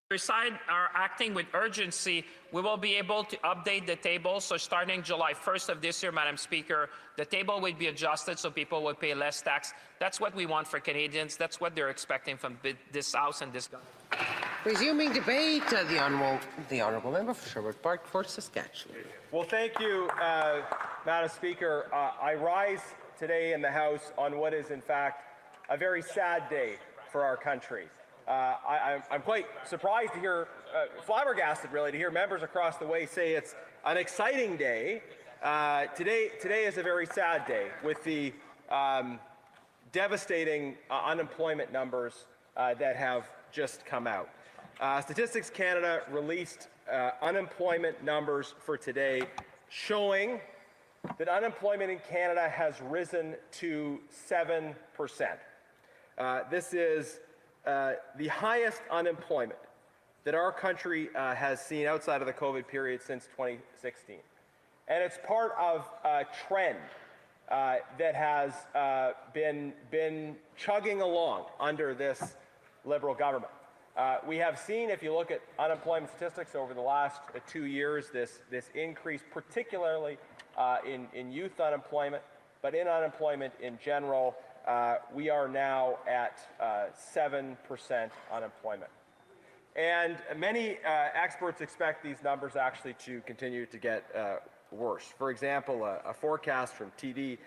Besides are acting with urgency, we will be able to update the table. So starting July 1st of this year, Madam Speaker, the table will be adjusted so people will pay less tax. That's what we want for Canadians. That's what they're expecting from this House and this government. Resuming debate, the honourable member for Sherwood Park for Saskatchewan. Well, thank you, Madam Speaker. I rise today in the House on what is, in fact, a very sad day for our country. I'm quite surprised to hear, flabbergasted really, to hear members across the way say it's an exciting day. Today is a very sad day with the devastating unemployment numbers that have just come out. Statistics Canada released unemployment numbers for today showing that unemployment in Canada has risen to 7%. This is the highest unemployment that our country has seen outside of the COVID period since 2016. And it's part of a trend that has been chugging along under this Liberal government. We have seen, if you look at unemployment statistics over the last 2 years, this increase, particularly in youth unemployment, but in unemployment in general. We are now at 7% unemployment. And many experts expect these numbers actually to continue to get worse. For example, a forecast from TD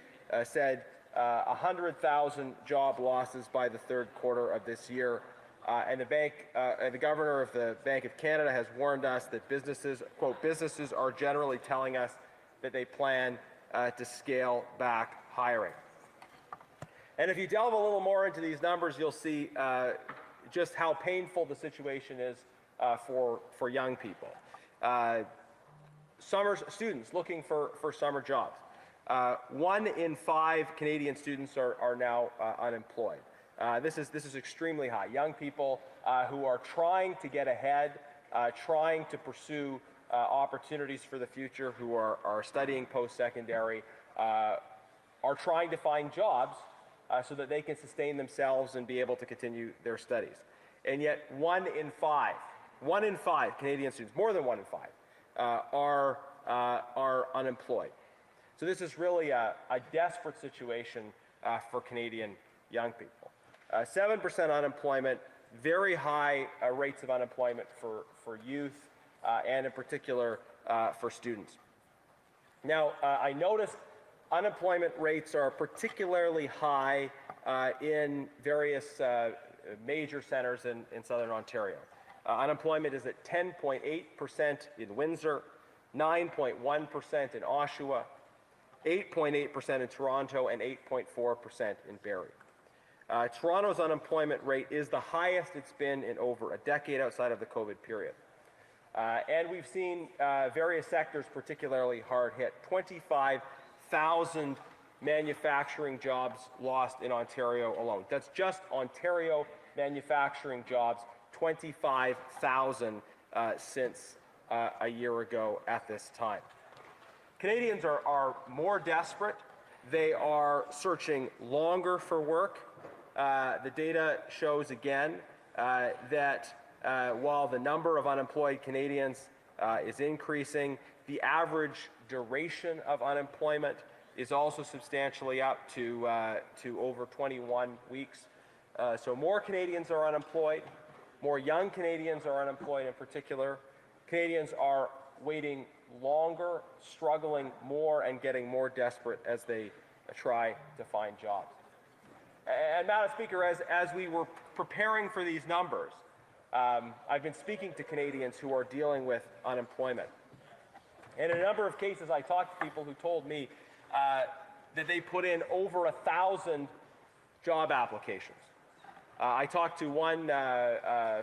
said 100,000 job losses by the third quarter of this year. And the governor of the Bank of Canada has warned us that businesses, quote, businesses are generally telling us that they plan to scale back hiring. And if you delve a little more into these numbers, you'll see just how painful the situation is for young people. Students looking for summer jobs. 1 in 5 Canadian students are now unemployed. This is extremely high. Young people who are trying to get ahead, trying to pursue opportunities for the future, who are studying post-secondary, are trying to find jobs so that they can sustain themselves and be able to continue their studies. And yet 1 in 5 Canadian students, more than 1 in 5, are unemployed. So this is really a desperate situation for Canadian young people. 7% unemployment, very high rates of unemployment for youth and in particular for students. Now, I noticed unemployment rates are particularly high in various major centres in Southern Ontario. Unemployment is at 10.8% in Windsor, 9.1% in Oshawa, 8.8% in Toronto, and 8.4% in Barrie. Toronto's unemployment rate is the highest it's been in over a decade outside of the COVID period. And we've seen various sectors particularly hard hit. 25,000 manufacturing jobs lost in Ontario alone. That's just Ontario manufacturing jobs, 25,000 since a year ago at this time. Canadians are more desperate. They are searching longer for work. The data shows again that while the number of unemployed Canadians is increasing, the average duration of unemployment is also substantially up to over 21 weeks. So more Canadians are unemployed, more young Canadians are unemployed in particular. Canadians are waiting longer, struggling more, and getting more desperate as they try to find jobs. And Madam Speaker, as we were preparing for these numbers, I've been speaking to Canadians who are dealing with unemployment. And in a number of cases, I talked to people who told me that they put in over 1,000 job applications. I talked to one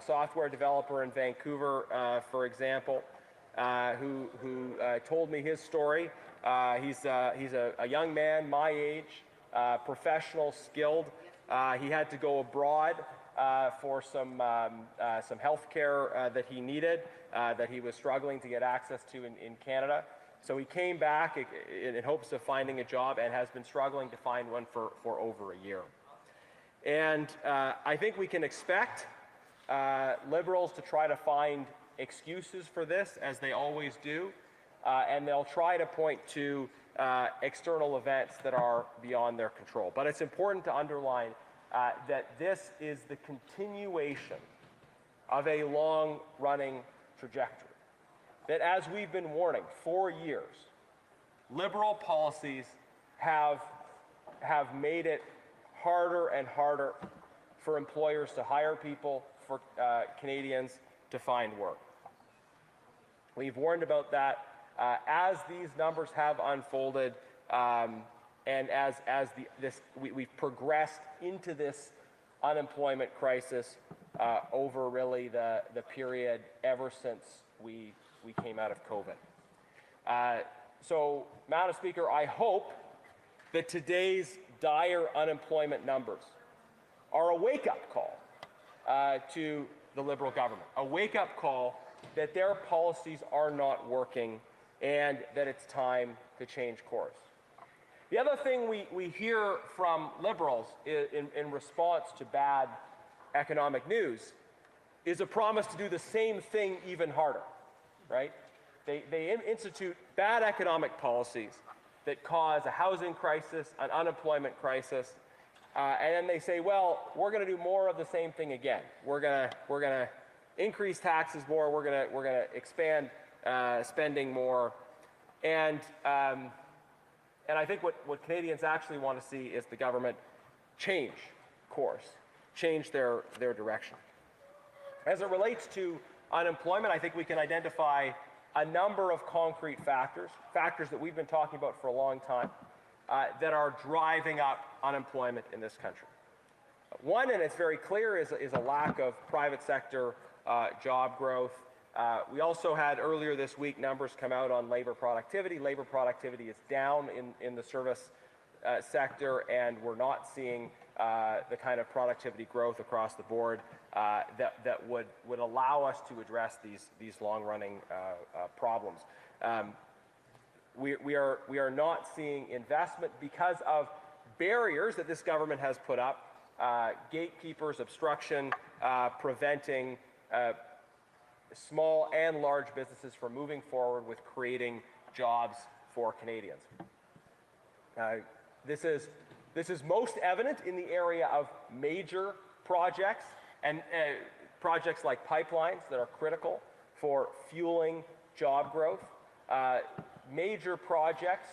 software developer in Vancouver, for example, who told me his story. He's a young man my age, professional, skilled. He had to go abroad for some health care that he needed, that he was struggling to get access to in Canada. So he came back in hopes of finding a job and has been struggling to find one for over a year. And I think we can expect Liberals to try to find excuses for this, as they always do, and they'll try to point to external events that are beyond their control. But it's important to underline that this is the continuation of a long-running trajectory. That, as we've been warning for years, Liberal policies have made it harder and harder for employers to hire people, for Canadians to find work. We've warned about that as these numbers have unfolded, and as we've progressed into this unemployment crisis over really the period ever since we came out of COVID. So, Madam Speaker, I hope that today's dire unemployment numbers are a wake-up call to the Liberal government, a wake-up call that their policies are not working and that it's time to change course. The other thing we hear from Liberals in response to bad economic news is a promise to do the same thing even harder, right? They institute bad economic policies that cause a housing crisis, an unemployment crisis, and then they say, well, we're going to do more of the same thing again. We're going to increase taxes more. We're going to expand spending more, and I think what Canadians actually want to see is the government change course, change their direction. As it relates to unemployment, I think we can identify a number of concrete factors that we've been talking about for a long time, that are driving up unemployment in this country. One, and it's very clear, is a lack of private sector job growth. We also had earlier this week numbers come out on labor productivity. Labor productivity is down in the service sector, and we're not seeing the kind of productivity growth across the board that would allow us to address these long-running problems. We are not seeing investment because of barriers that this government has put up, gatekeepers, obstruction, preventing small and large businesses from moving forward with creating jobs for Canadians. This is most evident in the area of major projects, and projects like pipelines that are critical for fueling job growth. Major projects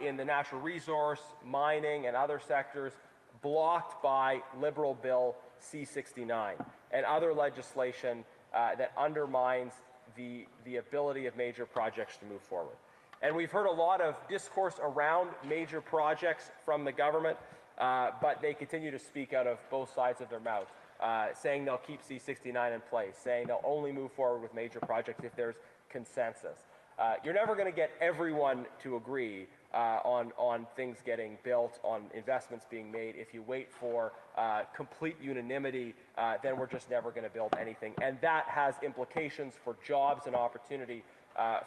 in the natural resource, mining, and other sectors blocked by Liberal Bill C-69 and other legislation that undermines the ability of major projects to move forward. And we've heard a lot of discourse around major projects from the government, but they continue to speak out of both sides of their mouth, saying they'll keep C-69 in place, saying they'll only move forward with major projects if there's consensus. You're never going to get everyone to agree on things getting built, on investments being made. If you wait for complete unanimity, then we're just never going to build anything. And that has implications for jobs and opportunity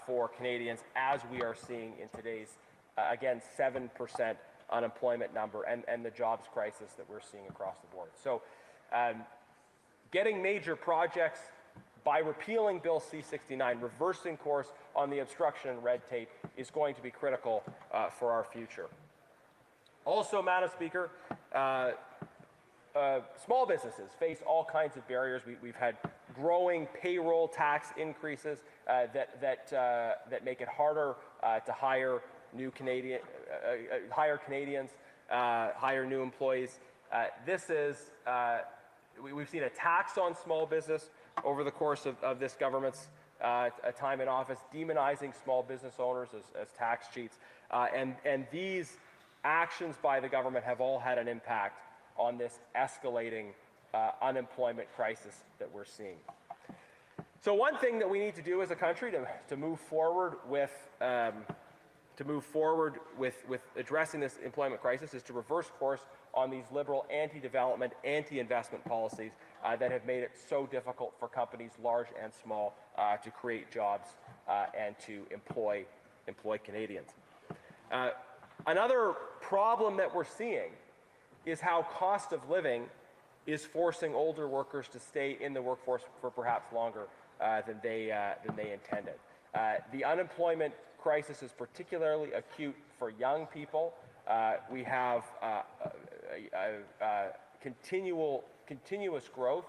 for Canadians, as we are seeing in today's, again, 7% unemployment number and the jobs crisis that we're seeing across the board. So getting major projects by repealing Bill C-69, reversing course on the obstruction and red tape, is going to be critical for our future. Also, Madam Speaker, small businesses face all kinds of barriers. We've had growing payroll tax increases that make it harder to hire new Canadians, hire new employees. We've seen a tax on small business over the course of this government's time in office, demonizing small business owners as tax cheats. And these actions by the government have all had an impact on this escalating unemployment crisis that we're seeing. So one thing that we need to do as a country to move forward with addressing this employment crisis is to reverse course on these Liberal anti-development, anti-investment policies that have made it so difficult for companies, large and small, to create jobs and to employ Canadians. Another problem that we're seeing is how cost of living is forcing older workers to stay in the workforce for perhaps longer than they intended. The unemployment crisis is particularly acute for young people. We have continuous growth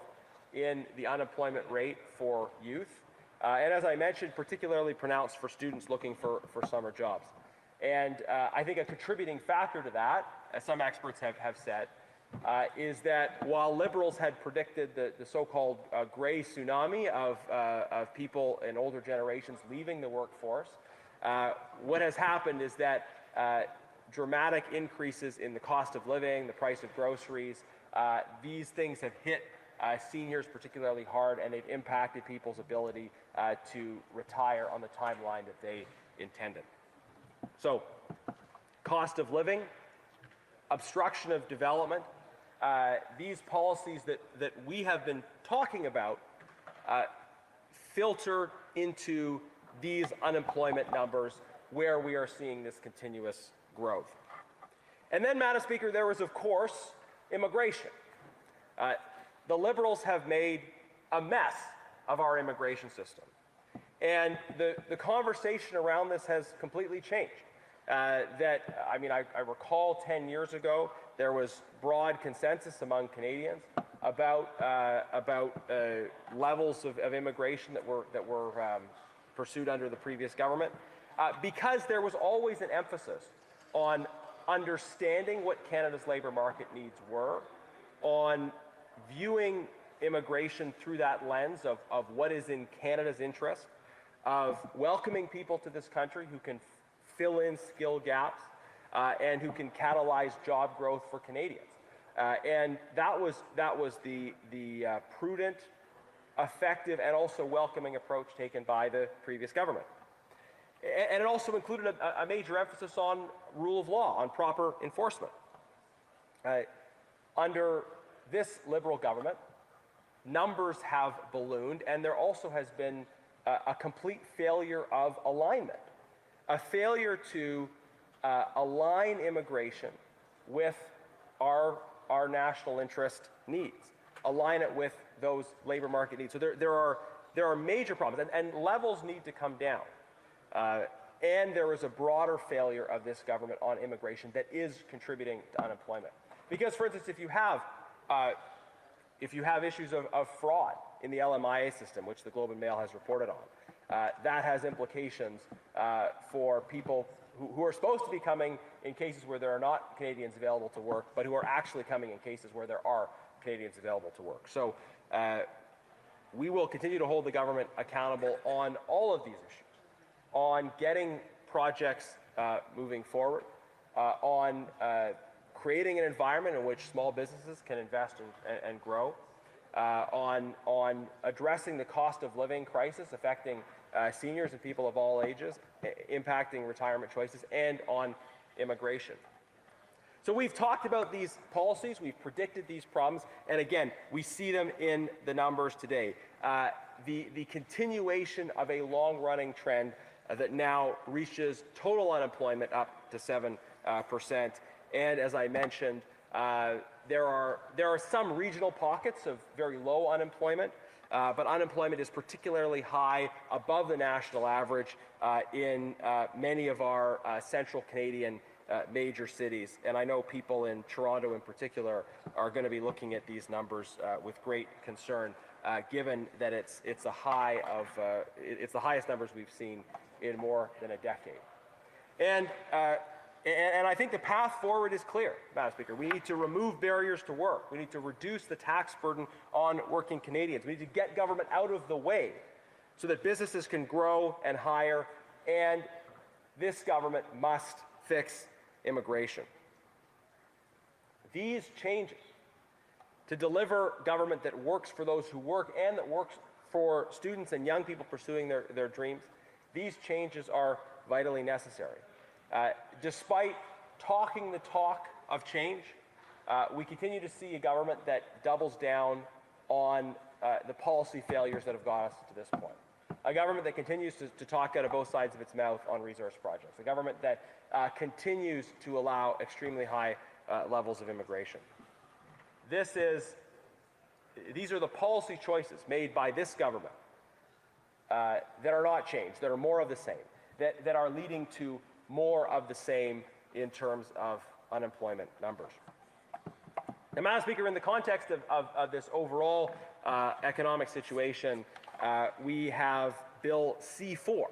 in the unemployment rate for youth. And as I mentioned, particularly pronounced for students looking for summer jobs. And I think a contributing factor to that, as some experts have said, is that while Liberals had predicted the so-called gray tsunami of people in older generations leaving the workforce, what has happened is that dramatic increases in the cost of living, the price of groceries, these things have hit seniors particularly hard, and they've impacted people's ability to retire on the timeline that they intended. So, cost of living, obstruction of development, these policies that we have been talking about filter into these unemployment numbers where we are seeing this continuous growth. And then, Madam Speaker, there was, of course, immigration. The Liberals have made a mess of our immigration system. And the conversation around this has completely changed. I recall 10 years ago, there was broad consensus among Canadians about levels of immigration that were pursued under the previous government, because there was always an emphasis on understanding what Canada's labour market needs were, on viewing immigration through that lens of what is in Canada's interest, of welcoming people to this country who can fill in skill gaps and who can catalyze job growth for Canadians. And that was the prudent, effective, and also welcoming approach taken by the previous government. And it also included a major emphasis on rule of law, on proper enforcement. Under this Liberal government, numbers have ballooned, and there also has been a complete failure of alignment, a failure to align immigration with our national interest needs, align it with those labor market needs. So there are major problems, and levels need to come down. And there is a broader failure of this government on immigration that is contributing to unemployment. Because, for instance, if you have issues of fraud in the LMIA system, which the Globe and Mail has reported on, that has implications for people who are supposed to be coming in cases where there are not Canadians available to work, but who are actually coming in cases where there are Canadians available to work. So we will continue to hold the government accountable on all of these issues, on getting projects moving forward, on creating an environment in which small businesses can invest and grow, on addressing the cost of living crisis affecting seniors and people of all ages, impacting retirement choices, and on immigration. So we've talked about these policies, we've predicted these problems, and again, we see them in the numbers today. The continuation of a long-running trend that now reaches total unemployment up to 7%. And as I mentioned, there are some regional pockets of very low unemployment, but unemployment is particularly high above the national average in many of our central Canadian major cities. And I know people in Toronto in particular are going to be looking at these numbers with great concern, given that it's the highest numbers we've seen in more than a decade. And I think the path forward is clear, Madam Speaker. We need to remove barriers to work. We need to reduce the tax burden on working Canadians. We need to get government out of the way so that businesses can grow and hire, and this government must fix immigration. These changes to deliver government that works for those who work and that works for students and young people pursuing their dreams, these changes are vitally necessary. Despite talking the talk of change, we continue to see a government that doubles down on the policy failures that have got us to this point. A government that continues to talk out of both sides of its mouth on resource projects. A government that continues to allow extremely high levels of immigration. This is these are the policy choices made by this government that are not changed, that are more of the same, that are leading to more of the same in terms of unemployment numbers. Now, Madam Speaker, in the context of this overall economic situation, we have Bill C4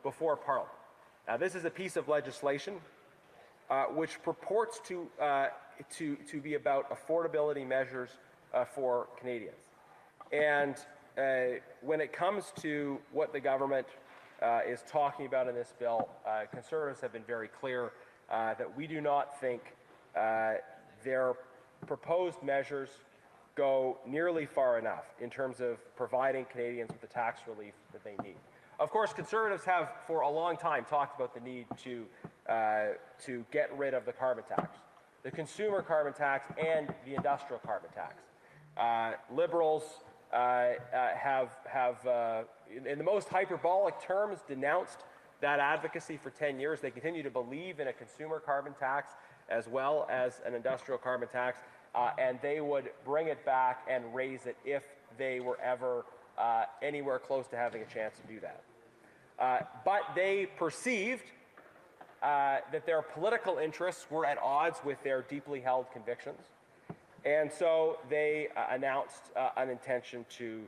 before Parliament. Now, this is a piece of legislation which purports to be about affordability measures for Canadians. And when it comes to what the government is talking about in this bill, Conservatives have been very clear that we do not think their proposed measures go nearly far enough in terms of providing Canadians with the tax relief that they need. Of course, Conservatives have for a long time talked about the need to get rid of the carbon tax, the consumer carbon tax and the industrial carbon tax. Liberals have in the most hyperbolic terms, denounced that advocacy for 10 years. They continue to believe in a consumer carbon tax as well as an industrial carbon tax, and they would bring it back and raise it if they were ever anywhere close to having a chance to do that. But they perceived that their political interests were at odds with their deeply held convictions. And so they announced an intention to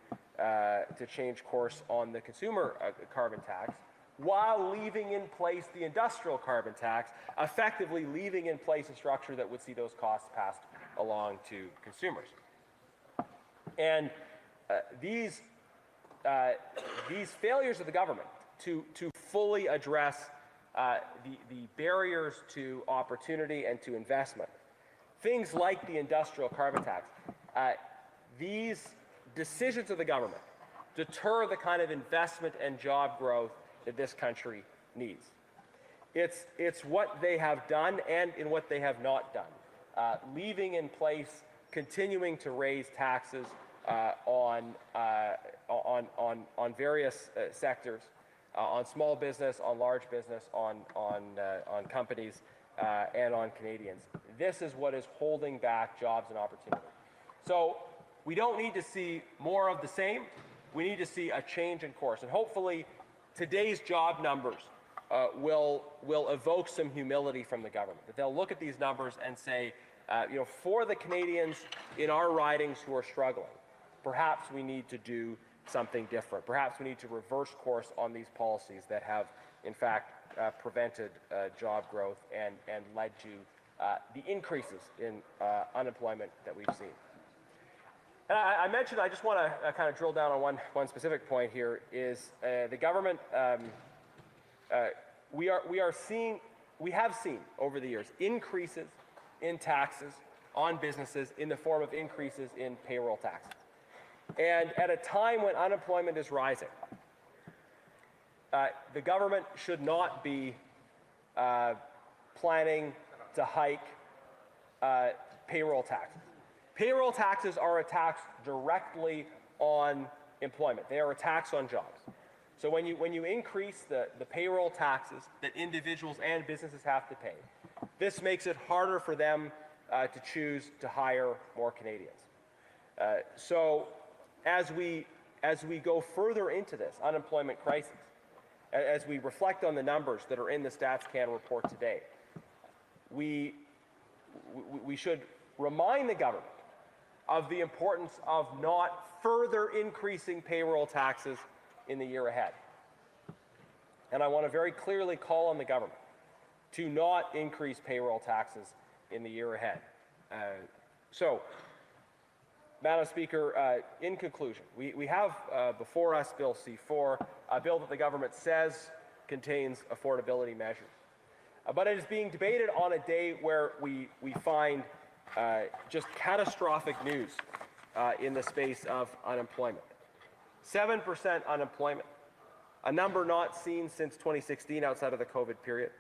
change course on the consumer carbon tax while leaving in place the industrial carbon tax, effectively leaving in place a structure that would see those costs passed along to consumers. And these failures of the government to fully address the barriers to opportunity and to investment, things like the industrial carbon tax, these decisions of the government deter the kind of investment and job growth that this country needs. It's what they have done and in what they have not done. Leaving in place, continuing to raise taxes on various sectors, on small business, on large business, on companies, and on Canadians. This is what is holding back jobs and opportunity. So we don't need to see more of the same. We need to see a change in course. And hopefully today's job numbers will evoke some humility from the government. That they'll look at these numbers and say, for the Canadians in our ridings who are struggling, perhaps we need to do something different. Perhaps we need to reverse course on these policies that have, in fact, prevented job growth and led to the increases in unemployment that we've seen. And I mentioned, I just want to kind of drill down on one specific point here, is the government, we have seen over the years increases in taxes on businesses in the form of increases in payroll taxes. And at a time when unemployment is rising, the government should not be planning to hike payroll taxes. Payroll taxes are a tax directly on employment. They are a tax on jobs. So when you increase the payroll taxes that individuals and businesses have to pay, this makes it harder for them to choose to hire more Canadians. So as we go further into this unemployment crisis, as we reflect on the numbers that are in the Stats Canada report today, we should remind the government of the importance of not further increasing payroll taxes in the year ahead. And I want to very clearly call on the government to not increase payroll taxes in the year ahead. So, Madam Speaker, in conclusion, we have before us Bill C4, a bill that the government says contains affordability measures. But it is being debated on a day where we find just catastrophic news in the space of unemployment. 7% unemployment, a number not seen since 2016 outside of the COVID period.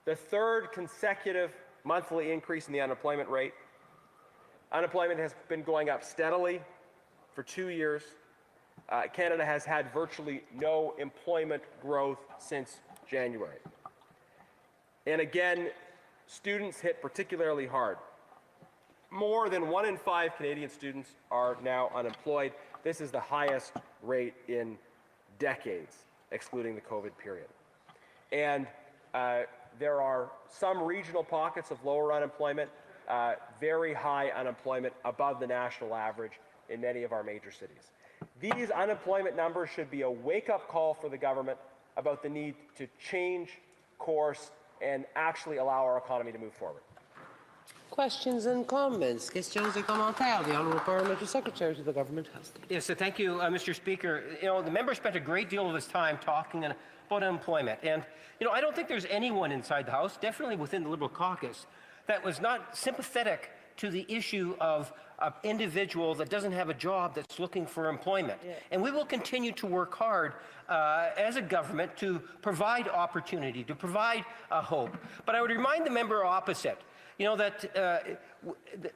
The third consecutive monthly increase in the unemployment rate. Unemployment has been going up steadily for 2 years. Canada has had virtually no employment growth since January. And again, students hit particularly hard more than 1 in 5 Canadian students are now unemployed. This is the highest rate in decades, excluding the COVID period. And there are some regional pockets of lower unemployment, very high unemployment above the national average in many of our major cities. These unemployment numbers should be a wake-up call for the government about the need to change course and actually allow our economy to move forward. Questions and comments? Questions et commentaires. The Honourable Parliamentary Secretary to the Government House. Yes, so thank you, Mr. Speaker. The member spent a great deal of his time talking about unemployment. And, I don't think there's anyone inside the House, definitely within the Liberal caucus, that was not sympathetic to the issue of an individual that doesn't have a job that's looking for employment. Yeah. And we will continue to work hard as a government to provide opportunity, to provide hope. But I would remind the member opposite, that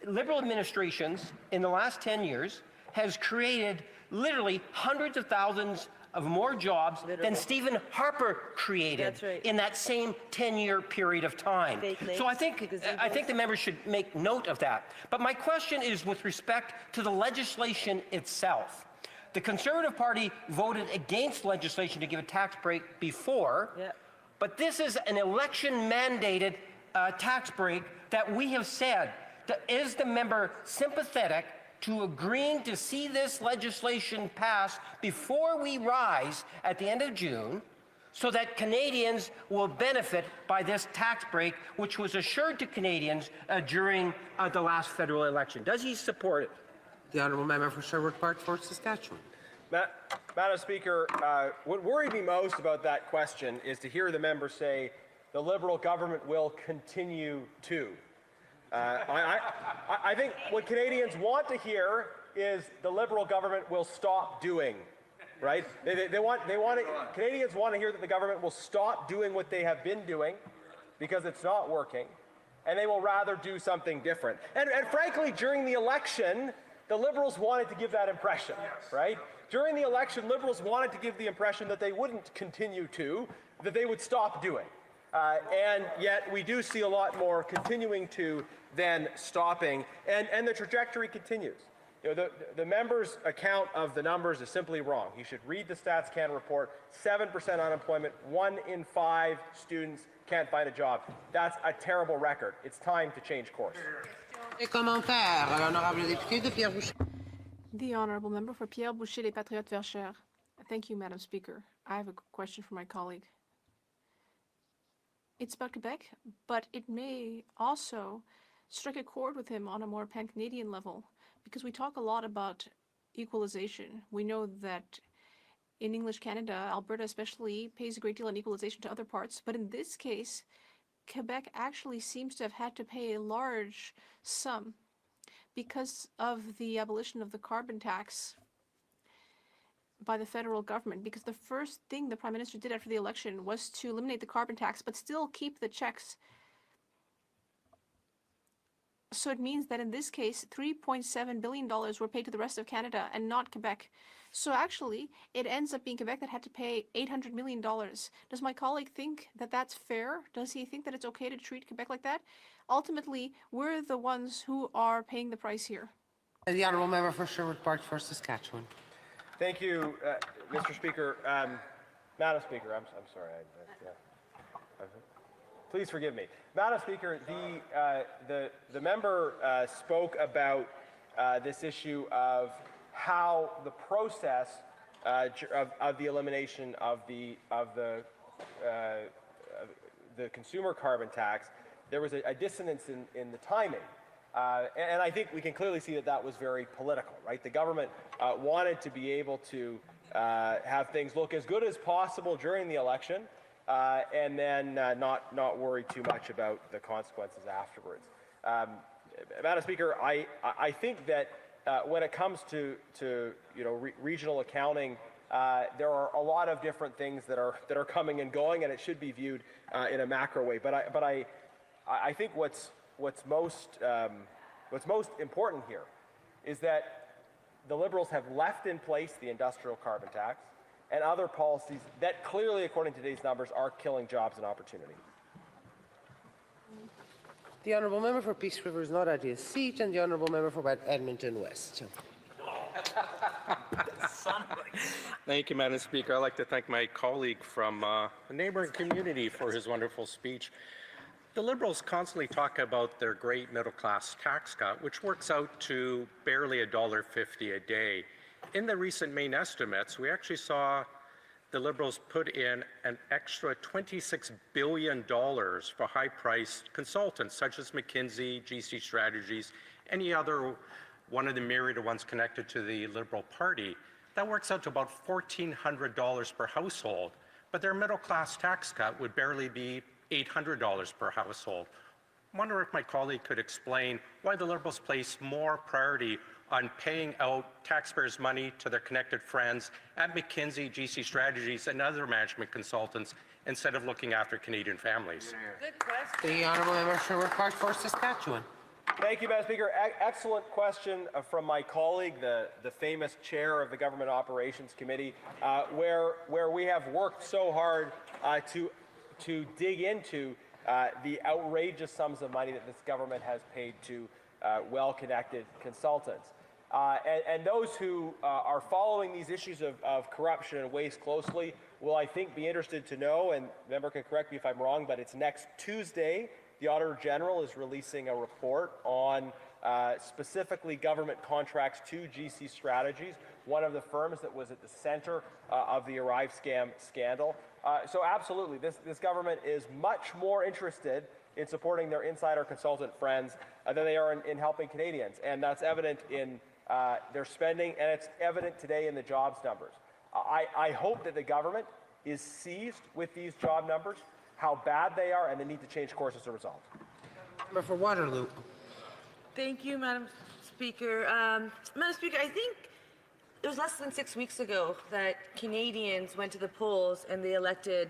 Liberal administrations in the last 10 years has created literally hundreds of thousands of more jobs than Stephen Harper created in that same 10-year period of time. So I think the members should make note of that. But my question is with respect to the legislation itself. The Conservative Party voted against legislation to give a tax break before, but this is an election-mandated tax break that we have said. Is the member sympathetic to agreeing to see this legislation pass before we rise at the end of June so that Canadians will benefit by this tax break, which was assured to Canadians during the last federal election? Does he support it? The Honourable Member for Sherwood Park, Fort Saskatchewan. Madam Speaker, what worried me most about that question is to hear the member say the Liberal government will continue to. I think what Canadians want to hear is the Liberal government will stop doing, right? Canadians want to hear that the government will stop doing what they have been doing because it's not working, and they will rather do something different. And frankly, during the election, the Liberals wanted to give that impression, right? During the election, Liberals wanted to give the impression that they wouldn't continue to, that they would stop doing. And yet we do see a lot more continuing to than stopping, and the trajectory continues. The member's account of the numbers is simply wrong. He should read the Stats Canada report. 7% unemployment, 1 in 5 students can't find a job. That's a terrible record. It's time to change course. The Honourable Member for Pierre Boucher, Les Patriotes Verchères. Thank you, Madam Speaker. I have a question for my colleague. It's about Quebec, but it may also strike a chord with him on a more pan-Canadian level, because we talk a lot about equalization. We know that in English Canada, Alberta especially, pays a great deal on equalization to other parts, but in this case, Quebec actually seems to have had to pay a large sum because of the abolition of the carbon tax by the federal government, because the first thing the Prime Minister did after the election was to eliminate the carbon tax, but still keep the checks. So it means that in this case, $3.7 billion were paid to the rest of Canada and not Quebec. So actually, it ends up being Quebec that had to pay $800 million. Does my colleague think that that's fair? Does he think that it's okay to treat Quebec like that? Ultimately, we're the ones who are paying the price here. The Honourable Member for Sherwood Park, Fort Saskatchewan. Thank you, Mr. Speaker. Madam Speaker, I'm sorry. Please forgive me. Madam Speaker, the member spoke about this issue of how the process of the elimination of the consumer carbon tax, there was a dissonance in the timing. And I think we can clearly see that that was very political, right? The government wanted to be able to have things look as good as possible during the election, and then not worry too much about the consequences afterwards. Madam Speaker, I think that when it comes to regional accounting, there are a lot of different things that are coming and going, and it should be viewed in a macro way. But I think what's most important here is that the Liberals have left in place the industrial carbon tax and other policies that clearly, according to today's numbers, are killing jobs and opportunity. The honourable member for Peace River is not at his seat, and the honourable member for Edmonton West. Thank you, Madam Speaker. I'd like to thank my colleague from a neighboring community for his wonderful speech. The Liberals constantly talk about their great middle-class tax cut, which works out to barely $1.50 a day. In the recent Maine estimates, we actually saw the Liberals put in an extra $26 billion for high-priced consultants such as McKinsey, GC Strategies, any other one of the myriad of ones connected to the Liberal Party. That works out to about $1,400 per household, but their middle-class tax cut would barely be $800 per household. I wonder if my colleague could explain why the Liberals place more priority on paying out taxpayers' money to their connected friends at McKinsey, GC Strategies, and other management consultants instead of looking after Canadian families. Good question. The honourable member for Sherwood Park for Saskatchewan. Thank you, Madam Speaker. Excellent question from my colleague, the famous chair of the Government Operations Committee, where we have worked so hard to dig into the outrageous sums of money that this government has paid to well-connected consultants. And those who are following these issues of corruption and waste closely will, I think, be interested to know, and the member can correct me if I'm wrong, but it's next Tuesday, the Auditor General is releasing a report on specifically government contracts to GC Strategies, one of the firms that was at the center of the Arrive scam scandal. So absolutely, this government is much more interested in supporting their insider consultant friends than they are in helping Canadians. And that's evident in their spending, and it's evident today in the jobs numbers. I hope that the government is seized with these job numbers, how bad they are, and the need to change course as a result. Member for Waterloo. Thank you, Madam Speaker. Madam Speaker, I think it was less than 6 weeks ago that Canadians went to the polls and they elected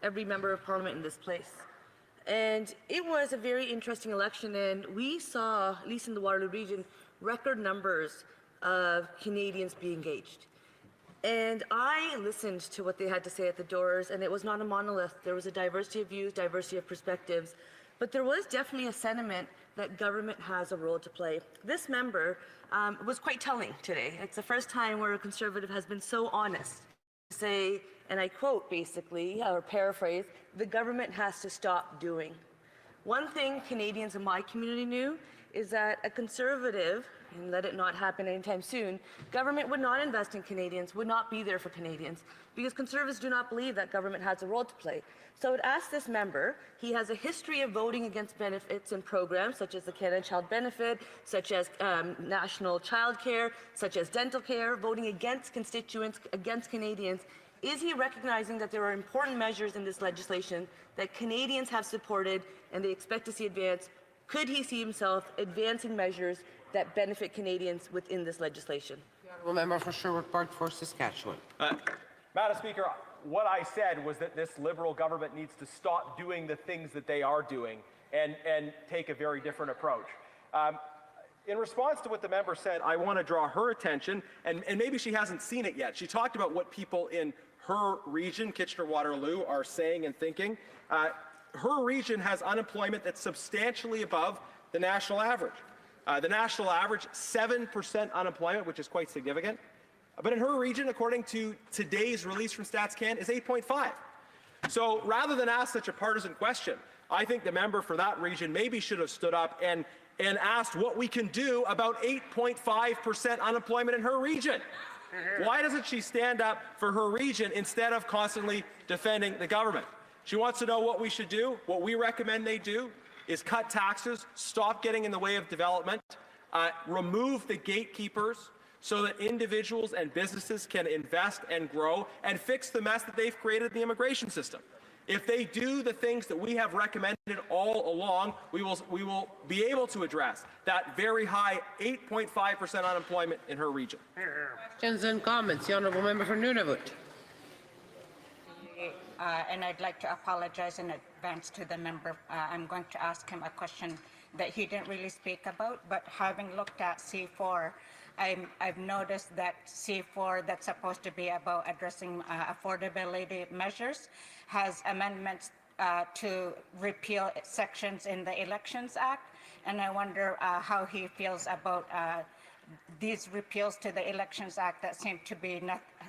every member of Parliament in this place. And it was a very interesting election, and we saw, at least in the Waterloo region, record numbers of Canadians being engaged. And I listened to what they had to say at the doors, and it was not a monolith. There was a diversity of views, diversity of perspectives, but there was definitely a sentiment that government has a role to play. This member was quite telling today. It's the first time where a Conservative has been so honest to say, and I quote basically, or paraphrase, the government has to stop doing. One thing Canadians in my community knew is that a Conservative, and let it not happen anytime soon, government would not invest in Canadians, would not be there for Canadians, because Conservatives do not believe that government has a role to play. So I would ask this member, he has a history of voting against benefits and programs such as the Canada Child Benefit, such as national child care, such as dental care, voting against constituents, against Canadians. Is he recognizing that there are important measures in this legislation that Canadians have supported and they expect to see advanced? Could he see himself advancing measures that benefit Canadians within this legislation? The honourable member for Sherwood Park for Saskatchewan. Madam Speaker, what I said was that this Liberal government needs to stop doing the things that they are doing and take a very different approach. In response to what the member said, I want to draw her attention, and maybe she hasn't seen it yet. She talked about what people in her region, Kitchener-Waterloo, are saying and thinking. Her region has unemployment that's substantially above the national average. The national average, 7% unemployment, which is quite significant. But in her region, according to today's release from StatsCan, is 8.5. So rather than ask such a partisan question, I think the member for that region maybe should have stood up and asked what we can do about 8.5% unemployment in her region. Why doesn't she stand up for her region instead of constantly defending the government? She wants to know what we should do. What we recommend they do is cut taxes, stop getting in the way of development, remove the gatekeepers so that individuals and businesses can invest and grow, and fix the mess that they've created in the immigration system. If they do the things that we have recommended all along, we will be able to address that very high 8.5% unemployment in her region. Questions and comments. The honourable member for Nunavut. And I'd like to apologize in advance to the member. I'm going to ask him a question that he didn't really speak about, but having looked at C4, I've noticed that C4, that's supposed to be about addressing affordability measures, has amendments to repeal sections in the Elections Act, and I wonder how he feels about these repeals to the Elections Act that seem to be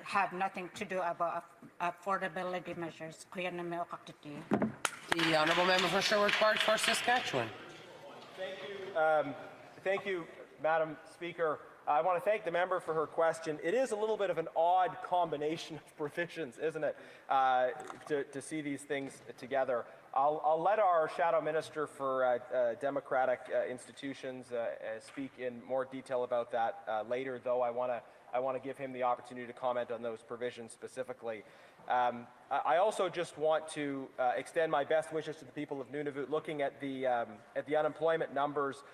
have nothing to do about affordability measures. Kuya na meo kakiti. The honourable member for Sherwood Park for Saskatchewan. Thank you, Madam Speaker. I want to thank the member for her question. It is a little bit of an odd combination of provisions, isn't it, to see these things together. I'll let our shadow minister for democratic institutions speak in more detail about that later, though I want to give him the opportunity to comment on those provisions specifically. I also just want to extend my best wishes to the people of Nunavut. Looking at the unemployment numbers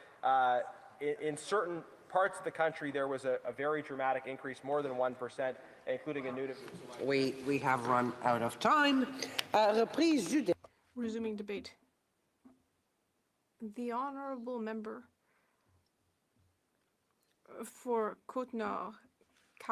in certain parts of the country, there was a very dramatic increase, more than 1%, including in Nunavut. We have run out of time. Reprise du débat. Resuming debate. The honourable member for Côte-Nord